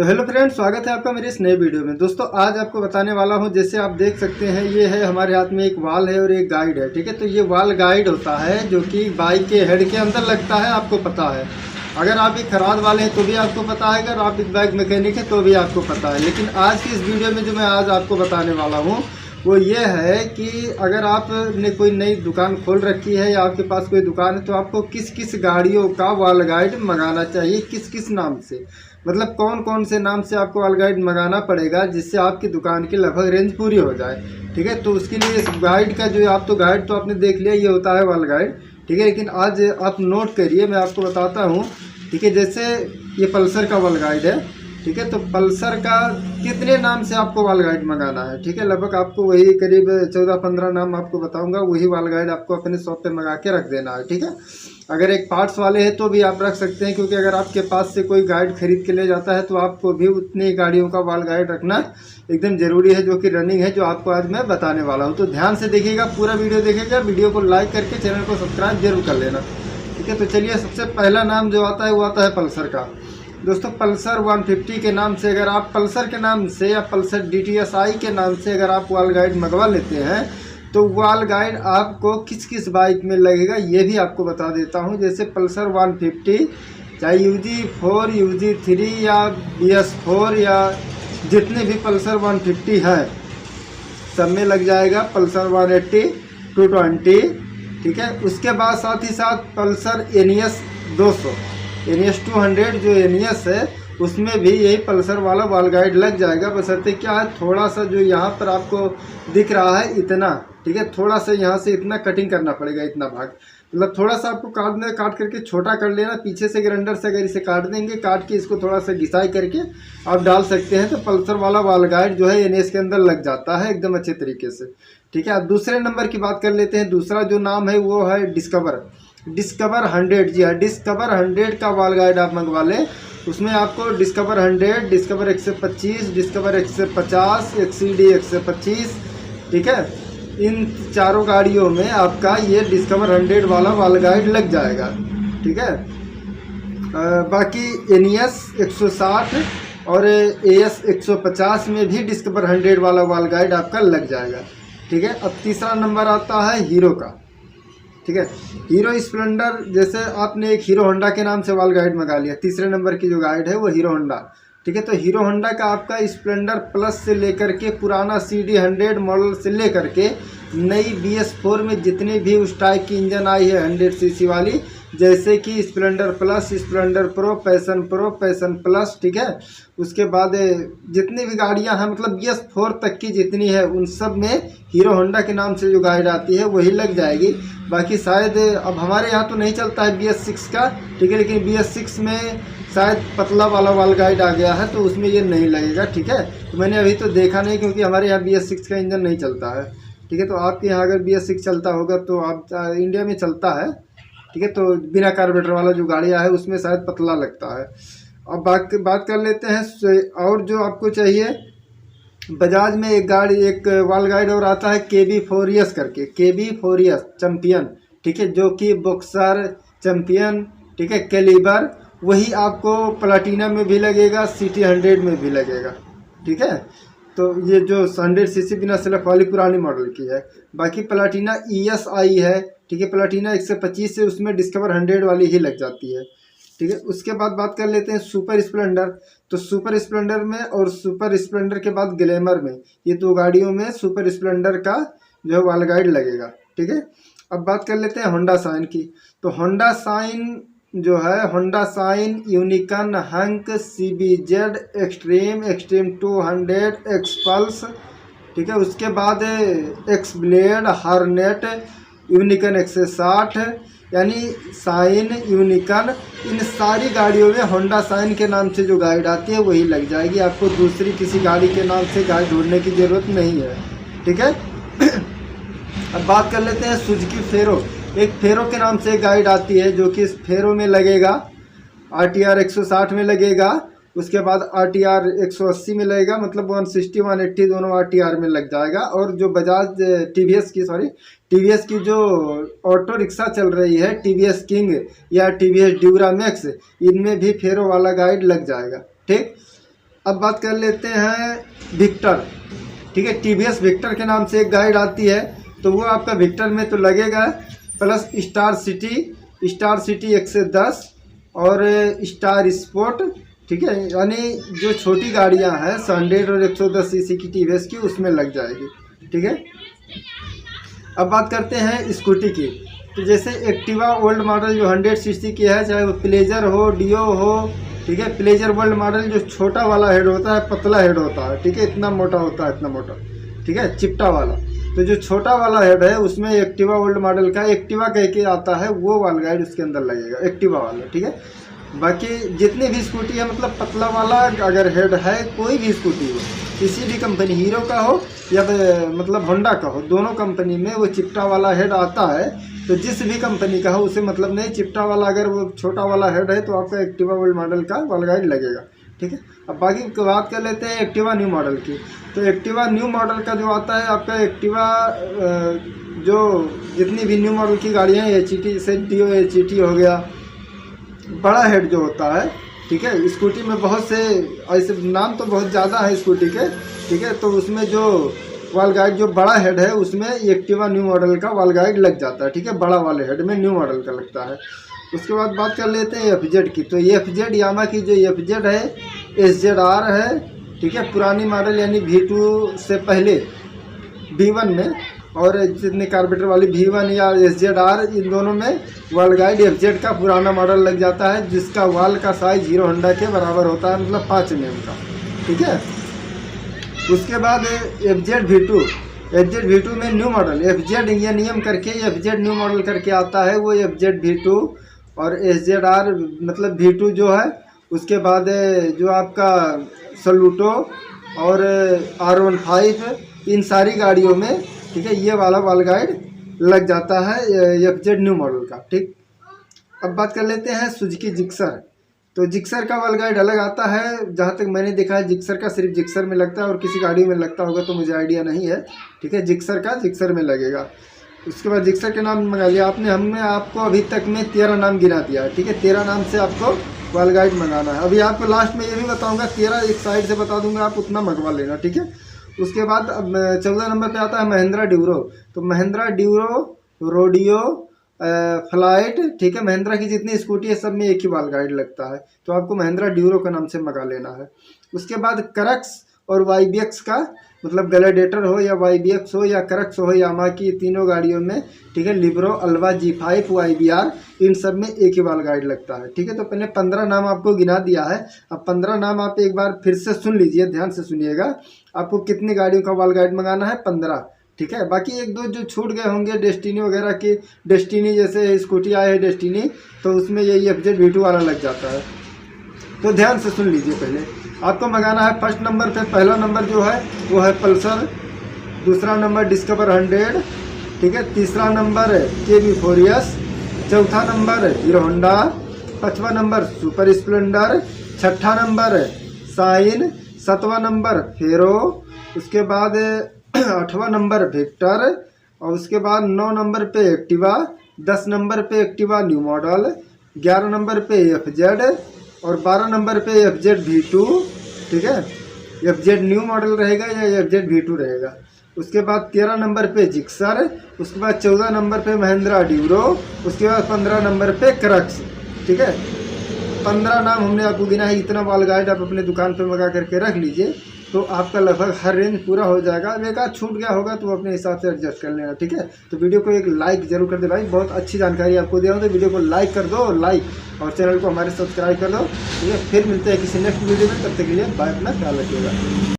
तो hello friends, स्वागत है आपका मेरे इस नए वीडियो में। दोस्तों आज आपको बताने वाला हूं, जैसे आप देख सकते हैं ये है हमारे हाथ में एक वाल है और एक गाइड है। ठीक है, तो ये वाल गाइड होता है जो कि बाइक के हेड के अंदर लगता है, आपको पता है। अगर आप एक खराद वाले हैं तो भी आपको पता है, अगर आप एक बाइक मैकेनिक है तो भी आपको पता है। लेकिन आज की इस वीडियो में जो मैं आज आपको बताने वाला हूँ वो ये है कि अगर आपने कोई नई दुकान खोल रखी है या आपके पास कोई दुकान है तो आपको किस किस गाड़ियों का वॉल गाइड मंगाना चाहिए, किस किस नाम से, मतलब कौन कौन से नाम से आपको वॉल गाइड मंगाना पड़ेगा जिससे आपकी दुकान की लगभग रेंज पूरी हो जाए। ठीक है, तो उसके लिए इस गाइड का जो आप तो गाइड तो आपने देख लिया, ये होता है वॉल गाइड। ठीक है, लेकिन आज आप नोट करिए, मैं आपको बताता हूँ। ठीक है, जैसे ये पल्सर का वॉल गाइड है। ठीक है, तो पल्सर का कितने नाम से आपको वॉल गाइड मंगाना है। ठीक है, लगभग आपको वही करीब 14-15 नाम आपको बताऊंगा, वही वॉल गाइड आपको अपने शॉप पे मंगा के रख देना है। ठीक है, अगर एक पार्ट्स वाले हैं तो भी आप रख सकते हैं, क्योंकि अगर आपके पास से कोई गाइड खरीद के ले जाता है तो आपको भी उतनी गाड़ियों का वॉल गाइड रखना एकदम ज़रूरी है, जो कि रनिंग है, जो आपको आज मैं बताने वाला हूँ। तो ध्यान से देखिएगा, पूरा वीडियो देखिएगा, वीडियो को लाइक करके चैनल को सब्सक्राइब जरूर कर लेना। ठीक है, तो चलिए सबसे पहला नाम जो आता है वो आता है पल्सर का। दोस्तों पल्सर 150 के नाम से, अगर आप पल्सर के नाम से या पल्सर DTSI के नाम से अगर आप वॉल गाइड मंगवा लेते हैं तो वॉल गाइड आपको किस किस बाइक में लगेगा ये भी आपको बता देता हूं। जैसे पल्सर 150 चाहे UG4, UG3 या BS4 या जितने भी पल्सर 150 हैं सब में लग जाएगा। पल्सर 180, 220। ठीक है, उसके बाद साथ ही साथ पल्सर NES 200, NES 200 जो NES है उसमें भी यही पल्सर वाला वॉल गाइड लग जाएगा। बशर्ते क्या है, थोड़ा सा जो यहाँ पर आपको दिख रहा है इतना, ठीक है, थोड़ा सा यहाँ से इतना कटिंग करना पड़ेगा, इतना भाग, मतलब थोड़ा सा आपको काट करके छोटा कर लेना। पीछे से ग्राइंडर से अगर इसे काट देंगे, काट के इसको थोड़ा सा घिसाई करके आप डाल सकते हैं, तो पल्सर वाला वॉल गाइड जो है NES के अंदर लग जाता है एकदम अच्छे तरीके से। ठीक है, अब दूसरे नंबर की बात कर लेते हैं। दूसरा जो नाम है वो है डिस्कवर 100। जी हाँ, डिस्कवर 100 का वॉल गाइड आप मंगवा लें। उसमें आपको डिस्कवर 100, डिस्कवर 125, डिस्कवर 150, XCD 125, ठीक है, इन चारों गाड़ियों में आपका ये डिस्कवर 100 वाला वॉल गाइड लग जाएगा। ठीक है, बाकी NES 160 और AS 150 में भी डिस्कवर 100 वाला वॉल गाइड आपका लग जाएगा। ठीक है, अब तीसरा नंबर आता है हीरो का। ठीक है, हीरो स्प्लेंडर, जैसे आपने एक हीरो होंडा के नाम से वॉल गाइड मंगा लिया, तीसरे नंबर की जो गाइड है वो हीरो होंडा। ठीक है, तो हीरो होंडा का आपका स्प्लेंडर प्लस से लेकर के पुराना CD 100 मॉडल से लेकर के नई BS4 में जितनी भी उस टाइप की इंजन आई है 100 cc वाली, जैसे कि Splendor plus, Splendor pro, passion pro, passion plus. ठीक है, उसके बाद जितनी भी गाड़ियां हैं, मतलब BS4 तक की जितनी है उन सब में हीरो होंडा के नाम से जो गाइड आती है वही लग जाएगी। बाकी शायद अब हमारे यहाँ तो नहीं चलता है BS6 का। ठीक है, लेकिन BS6 में शायद पतला वाला वॉल गाइड आ गया है तो उसमें ये नहीं लगेगा। ठीक है, तो मैंने अभी तो देखा नहीं, क्योंकि हमारे यहाँ BS6 का इंजन नहीं चलता है। ठीक है, तो आपके यहाँ अगर BS6 चलता होगा तो आप इंडिया में चलता है। ठीक है, तो बिना कार्बोरेटर वाला जो गाड़ियाँ है उसमें शायद पतला लगता है। अब बात कर लेते हैं और जो आपको चाहिए। बजाज में एक वॉल गाइड और आता है KB4S करके, KB4S चैम्पियन। ठीक है, जो कि बॉक्सर, चैम्पियन, ठीक है, कैलिबर, वही आपको प्लाटीना में भी लगेगा, CT 100 में भी लगेगा। ठीक है, तो ये जो 100 cc बिना सेल्फ वाली पुरानी मॉडल की है। बाकी प्लाटीना ES आई है। ठीक है, प्लाटीना 125 से उसमें डिस्कवर 100 वाली ही लग जाती है। ठीक है, उसके बाद बात कर लेते हैं सुपर स्प्लेंडर। तो सुपर स्प्लेंडर में और सुपर स्प्लेंडर के बाद ग्लैमर में, ये दो गाड़ियों में सुपर स्प्लेंडर का जो है वॉल गाइड लगेगा। ठीक है, अब बात कर लेते हैं होंडा शाइन की। तो होंडा शाइन जो है, Honda shine, unicorn, hunk, CBZ, extreme, extreme 200, XPulse. ठीक है, उसके बाद एक्स ब्लेड, हार्नेट, यूनिकॉर्न 160, यानी शाइन, यूनिकॉर्न, इन सारी गाड़ियों में होंडा शाइन के नाम से जो गाइड आती है वही लग जाएगी। आपको दूसरी किसी गाड़ी के नाम से गाइड ढूंढने की ज़रूरत नहीं है। ठीक है, अब बात कर लेते हैं सुजुकी फेरो। एक फेरो के नाम से एक गाइड आती है जो कि इस फेरो में लगेगा, RTR 160 में लगेगा, उसके बाद RTR 180 में लगेगा, मतलब 160, 180 दोनों RTR में लग जाएगा। और जो बजाज TVS की जो ऑटो रिक्शा चल रही है, TVS किंग या TVS ड्यूरा मैक्स, इनमें भी फेरो वाला गाइड लग जाएगा। ठीक, अब बात कर लेते हैं विक्टर। ठीक है, TVS विक्टर के नाम से एक गाइड आती है, तो वो आपका विक्टर में तो लगेगा, प्लस स्टार सिटी 110 और स्टार स्पोर्ट। ठीक है, यानी जो छोटी गाड़ियां हैं 100 और 110 सीसी की TVS की, उसमें लग जाएगी। ठीक है, अब बात करते हैं स्कूटी की। तो जैसे एक्टिवा ओल्ड मॉडल जो 100 सीसी की है, चाहे वो प्लेजर हो, डियो हो। ठीक है, प्लेजर वर्ल्ड मॉडल जो छोटा वाला हेड होता है, पतला हेड होता है। ठीक है, इतना मोटा होता है, इतना मोटा। ठीक है, चिपटा वाला। तो जो छोटा वाला हेड है उसमें एक्टिवा ओल्ड मॉडल का एक्टिवा कह के आता है, वो वाल गाइड उसके अंदर लगेगा, एक्टिवा वाला। ठीक है, बाकी जितनी भी स्कूटी है, मतलब पतला वाला अगर हेड है, कोई भी स्कूटी हो, किसी भी कंपनी, हीरो का हो या मतलब होंडा का हो, दोनों कंपनी में वो चिपटा वाला हेड आता है। तो जिस भी कंपनी का हो उसे मतलब नहीं, चिपटा वाला अगर वो छोटा वाला हेड है तो आपका एक्टिवा वर्ल्ड मॉडल का वाल गाइड लगेगा। ठीक है, अब बाकी बात कर लेते हैं एक्टिवा न्यू मॉडल की। तो एक्टिवा न्यू मॉडल का जो आता है आपका एक्टिवा, जो जितनी भी न्यू मॉडल की गाड़ियाँ हैं, HET से डियो HET हो गया, बड़ा हेड जो होता है। ठीक है, स्कूटी में बहुत से ऐसे नाम तो बहुत ज़्यादा है स्कूटी के। ठीक है, तो उसमें जो वाल गाइड जो बड़ा हेड है उसमें एक्टिवा न्यू मॉडल का वाल गाइड लग जाता है। ठीक है, बड़ा वाले हेड में न्यू मॉडल का लगता है। उसके बाद बात कर लेते हैं FZ की। तो FZ यामा की जो FZ है, SZR है। ठीक है, पुरानी मॉडल यानी V2 से पहले V1 में, और जितनी कार्बोरेटर वाली V1 या SZR, इन दोनों में वाल गाइड FZ का पुराना मॉडल लग जाता है, जिसका वाल का साइज हीरो होंडा के बराबर होता है, मतलब 5 mm का। ठीक है, उसके बाद FZ V2 में न्यू मॉडल FZ ये नियम करके FZ न्यू मॉडल करके आता है, वो FZ V2 और SZR मतलब V2 जो है। उसके बाद जो आपका सलूटो और R15, इन सारी गाड़ियों में, ठीक है, ये वाला वाल गाइड लग जाता है FZ न्यू मॉडल का। ठीक, अब बात कर लेते हैं सुजुकी जिक्सर। तो जिक्सर का वाल गाइड अलग आता है, जहाँ तक मैंने देखा है जिक्सर का सिर्फ जिक्सर में लगता है, और किसी गाड़ी में लगता होगा तो मुझे आइडिया नहीं है। ठीक है, जिक्सर का जिक्सर में लगेगा। उसके बाद जिक्सर के नाम मंगा लिया आपने, हमने आपको अभी तक में 13 नाम गिरा दिया है। ठीक है, 13 नाम से आपको वाल गाइड मंगाना है। अभी आपको लास्ट में ये भी बताऊँगा, 13 एक साइड से बता दूँगा, आप उतना मंगवा लेना। ठीक है, उसके बाद अब 14 नंबर पे आता है महिंद्रा ड्यूरो। तो महिंद्रा ड्यूरो, रोडियो, फ्लाइट। ठीक है, महिंद्रा की जितनी स्कूटी है सब में एक ही वाल गाइड लगता है, तो आपको महिंद्रा ड्यूरो का नाम से मंगा लेना है। उसके बाद करक्स और YBX का, मतलब ग्लैडिएटर हो या YBX हो या करक्स हो, यामा की तीनों गाड़ियों में। ठीक है, लिब्रो, अल्वा, G5, YBR, इन सब में एक ही वाल गाइड लगता है। ठीक है, तो पहले 15 नाम आपको गिना दिया है। अब 15 नाम आप एक बार फिर से सुन लीजिए, ध्यान से सुनिएगा। आपको कितनी गाड़ियों का वाल गाइड मंगाना है? 15। ठीक है, बाकी एक दो जो छूट गए होंगे, डेस्टिनी वगैरह की, डेस्टिनी जैसे स्कूटी आए है डेस्टिनी, तो उसमें यही FZ V2 वाला लग जाता है। तो ध्यान से सुन लीजिए, पहले आपको मंगाना है फर्स्ट नंबर पे, पहला नंबर जो है वो है पल्सर, दूसरा नंबर डिस्कवर 100, ठीक है, तीसरा नंबर KB फोरियस, चौथा नंबर हीरो होंडा, पाँचवा नंबर सुपर स्प्लेंडर, छठा नंबर साइन, सातवां नंबर फेरो, उसके बाद 8वां नंबर विक्टर, और उसके बाद 9 नंबर पे एक्टिवा, 10 नंबर पे एक्टिवा न्यू मॉडल, 11 नंबर पे FZ, और 12 नंबर पे FZ V2। ठीक है, FZ न्यू मॉडल रहेगा या FZ V2 रहेगा। उसके बाद 13 नंबर पे जिक्सर, उसके बाद 14 नंबर पे महिंद्रा ड्यूरो, उसके बाद 15 नंबर पे करक्स। ठीक है, 15 नाम हमने आपको गिना है। इतना वाल गाइड आप अपने दुकान पे मंगा करके रख लीजिए, तो आपका लगभग हर रेंज पूरा हो जाएगा। एक आध छूट गया होगा तो अपने हिसाब से एडजस्ट कर लेना। ठीक है, तो वीडियो को एक लाइक जरूर कर दे भाई, बहुत अच्छी जानकारी आपको दिया हूँ, तो वीडियो को लाइक कर दो, लाइक, और चैनल को हमारे सब्सक्राइब कर दो। ठीक है, फिर मिलते हैं किसी नेक्स्ट वीडियो में, तब तक के लिए बाय, अपना ख्याल रखिएगा।